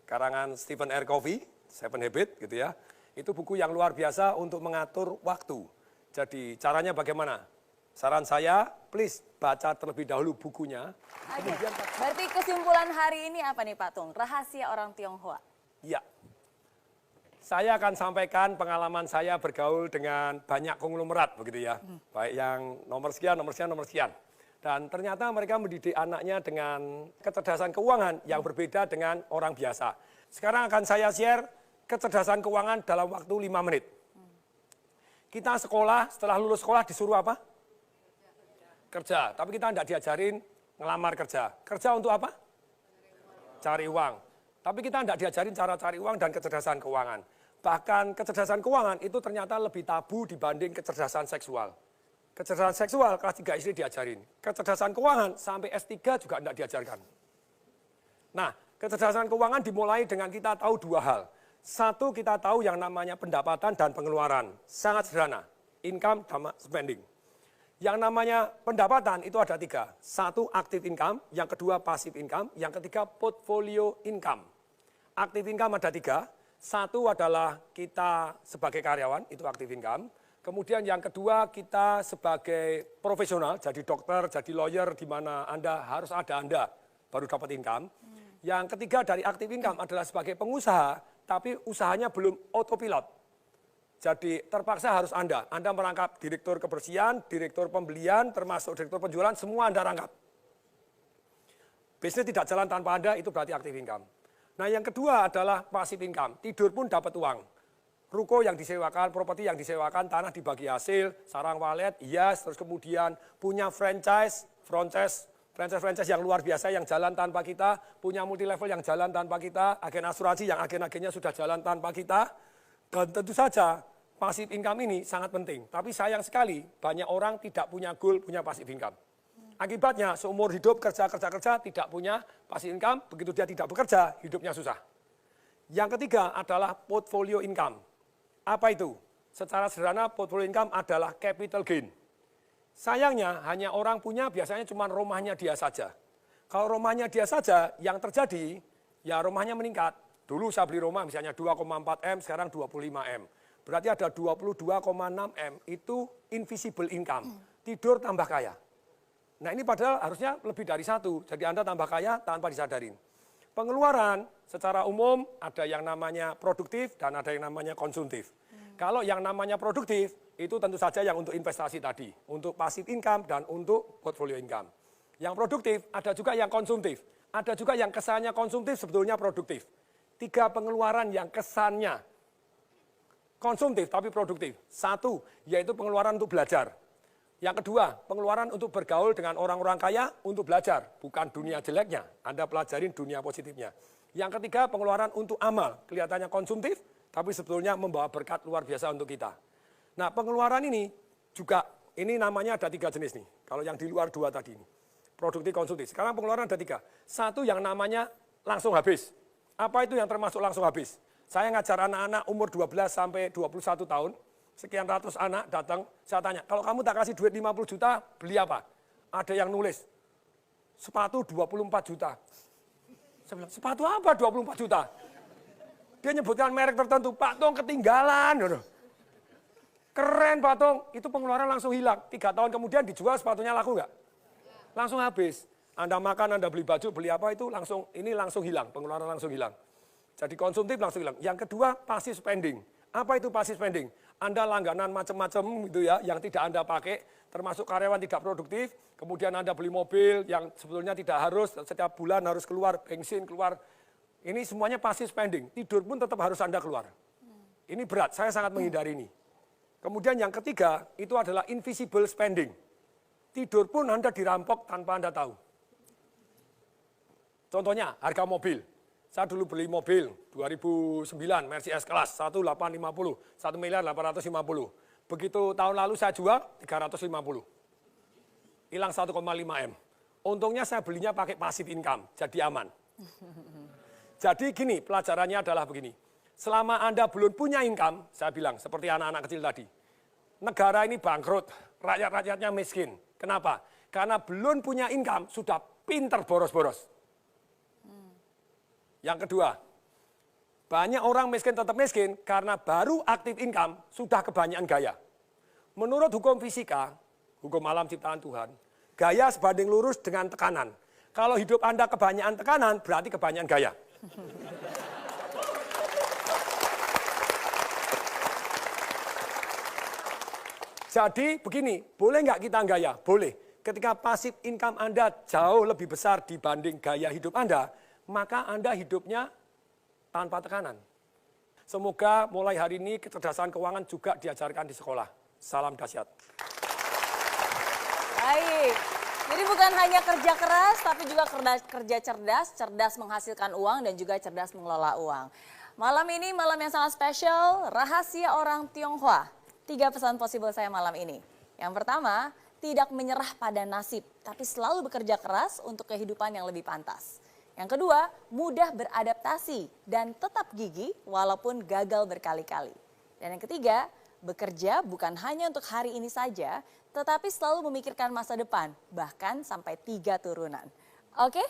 karangan Stephen R. Covey, Seven Habits gitu ya. Itu buku yang luar biasa untuk mengatur waktu. Jadi caranya bagaimana? Saran saya, please baca terlebih dahulu bukunya. Oke, berarti kesimpulan hari ini apa nih Pak Tung? Rahasia orang Tionghoa. Ya, saya akan sampaikan pengalaman saya bergaul dengan banyak konglomerat begitu ya. Baik yang nomor sekian, nomor sekian, nomor sekian. Dan ternyata mereka mendidik anaknya dengan kecerdasan keuangan yang berbeda dengan orang biasa. Sekarang akan saya share kecerdasan keuangan dalam waktu 5 menit. Kita sekolah, setelah lulus sekolah disuruh apa? Kerja. Tapi kita tidak diajarin ngelamar kerja. Kerja untuk apa? Cari uang. Tapi kita tidak diajarin cara cari uang dan kecerdasan keuangan. Bahkan kecerdasan keuangan itu ternyata lebih tabu dibanding kecerdasan seksual. Kecerdasan seksual kelas 3 SD diajarin. Kecerdasan keuangan sampai S3 juga tidak diajarkan. Nah, kecerdasan keuangan dimulai dengan kita tahu 2 hal. Satu, kita tahu yang namanya pendapatan dan pengeluaran. Sangat sederhana. Income sama spending. Yang namanya pendapatan itu ada 3. Satu, active income. Yang kedua, passive income. Yang ketiga, portfolio income. Active income ada 3. Satu adalah kita sebagai karyawan, itu active income. Kemudian yang kedua, kita sebagai profesional, jadi dokter, jadi lawyer, di mana Anda harus ada Anda baru dapat income. Yang ketiga dari active income adalah sebagai pengusaha, tapi usahanya belum autopilot. Jadi terpaksa harus Anda merangkap direktur kebersihan, direktur pembelian, termasuk direktur penjualan, semua Anda rangkap. Bisnis tidak jalan tanpa Anda, itu berarti active income. Nah yang kedua adalah passive income, tidur pun dapat uang. Ruko yang disewakan, properti yang disewakan, tanah dibagi hasil, sarang walet, hias, terus kemudian punya franchise yang luar biasa yang jalan tanpa kita, punya multi level yang jalan tanpa kita, agen asuransi yang agen-agennya sudah jalan tanpa kita. Dan tentu saja passive income ini sangat penting. Tapi sayang sekali banyak orang tidak punya goal, punya passive income. Akibatnya seumur hidup kerja tidak punya passive income, begitu dia tidak bekerja, hidupnya susah. Yang ketiga adalah portfolio income. Apa itu? Secara sederhana portfolio income adalah capital gain. Sayangnya hanya orang punya biasanya cuma rumahnya dia saja. Kalau rumahnya dia saja, yang terjadi ya rumahnya meningkat. Dulu saya beli rumah misalnya 2,4 M, sekarang 25 M. Berarti ada 22,6 M, itu invisible income. Tidur tambah kaya. Nah ini padahal harusnya lebih dari 1, jadi Anda tambah kaya tanpa disadarin. Pengeluaran secara umum ada yang namanya produktif dan ada yang namanya konsumtif. Kalau yang namanya produktif, itu tentu saja yang untuk investasi tadi. Untuk passive income dan untuk portfolio income. Yang produktif, ada juga yang konsumtif. Ada juga yang kesannya konsumtif, sebetulnya produktif. 3 pengeluaran yang kesannya konsumtif tapi produktif. 1, yaitu pengeluaran untuk belajar. Yang kedua, pengeluaran untuk bergaul dengan orang-orang kaya untuk belajar. Bukan dunia jeleknya, Anda pelajarin dunia positifnya. Yang ketiga, pengeluaran untuk amal. Kelihatannya konsumtif, tapi sebetulnya membawa berkat luar biasa untuk kita. Nah, pengeluaran ini juga, ini namanya ada 3 jenis nih. Kalau yang di luar 2 tadi ini. Produktif, konsumtif. Sekarang pengeluaran ada 3. 1 yang namanya langsung habis. Apa itu yang termasuk langsung habis? Saya ngajar anak-anak umur 12 sampai 21 tahun, sekian ratus anak datang, saya tanya, kalau kamu tak kasih duit 50 juta, beli apa? Ada yang nulis, sepatu 24 juta. Saya bilang, sepatu apa 24 juta? Dia nyebutkan merek tertentu, Pak Tung ketinggalan. Keren Pak Tung, itu pengeluaran langsung hilang. 3 tahun kemudian dijual sepatunya laku nggak? Langsung habis. Anda makan, Anda beli baju, beli apa itu langsung hilang, pengeluaran langsung hilang. Jadi konsumtif langsung hilang. Yang kedua, passive spending. Apa itu passive spending? Anda langganan macam-macam gitu ya, yang tidak Anda pakai, termasuk karyawan tidak produktif, kemudian Anda beli mobil yang sebetulnya tidak harus, setiap bulan harus keluar, bensin keluar. Ini semuanya passive spending, tidur pun tetap harus Anda keluar. Ini berat, saya sangat menghindari ini. Kemudian yang ketiga, itu adalah invisible spending. Tidur pun Anda dirampok tanpa Anda tahu. Contohnya, harga mobil. Saya dulu beli mobil 2009 Mercedes S-Class 1850, 1.850.000. Begitu tahun lalu saya jual 350. Hilang 1,5 M. Untungnya saya belinya pakai passive income, jadi aman. Jadi gini, pelajarannya adalah begini. Selama Anda belum punya income, saya bilang seperti anak-anak kecil tadi. Negara ini bangkrut, rakyat-rakyatnya miskin. Kenapa? Karena belum punya income, sudah pinter boros-boros. Yang kedua, Banyak orang miskin tetap miskin karena baru aktif income sudah kebanyakan gaya. Menurut hukum fisika, hukum alam ciptaan Tuhan, gaya sebanding lurus dengan tekanan. Kalau hidup Anda kebanyakan tekanan, berarti kebanyakan gaya. Jadi begini, boleh nggak kita gaya? Boleh. Ketika pasif income Anda jauh lebih besar dibanding gaya hidup Anda, maka Anda hidupnya tanpa tekanan. Semoga mulai hari ini kecerdasan keuangan juga diajarkan di sekolah. Salam dahsyat. Baik. Jadi bukan hanya kerja keras, tapi juga kerja cerdas, cerdas menghasilkan uang dan juga cerdas mengelola uang. Malam ini malam yang sangat spesial, rahasia orang Tionghoa. 3 pesan possible saya malam ini. Yang pertama, tidak menyerah pada nasib, tapi selalu bekerja keras untuk kehidupan yang lebih pantas. Yang kedua, mudah beradaptasi dan tetap gigih walaupun gagal berkali-kali. Dan yang ketiga, bekerja bukan hanya untuk hari ini saja, tetapi selalu memikirkan masa depan, bahkan sampai 3 turunan. Oke?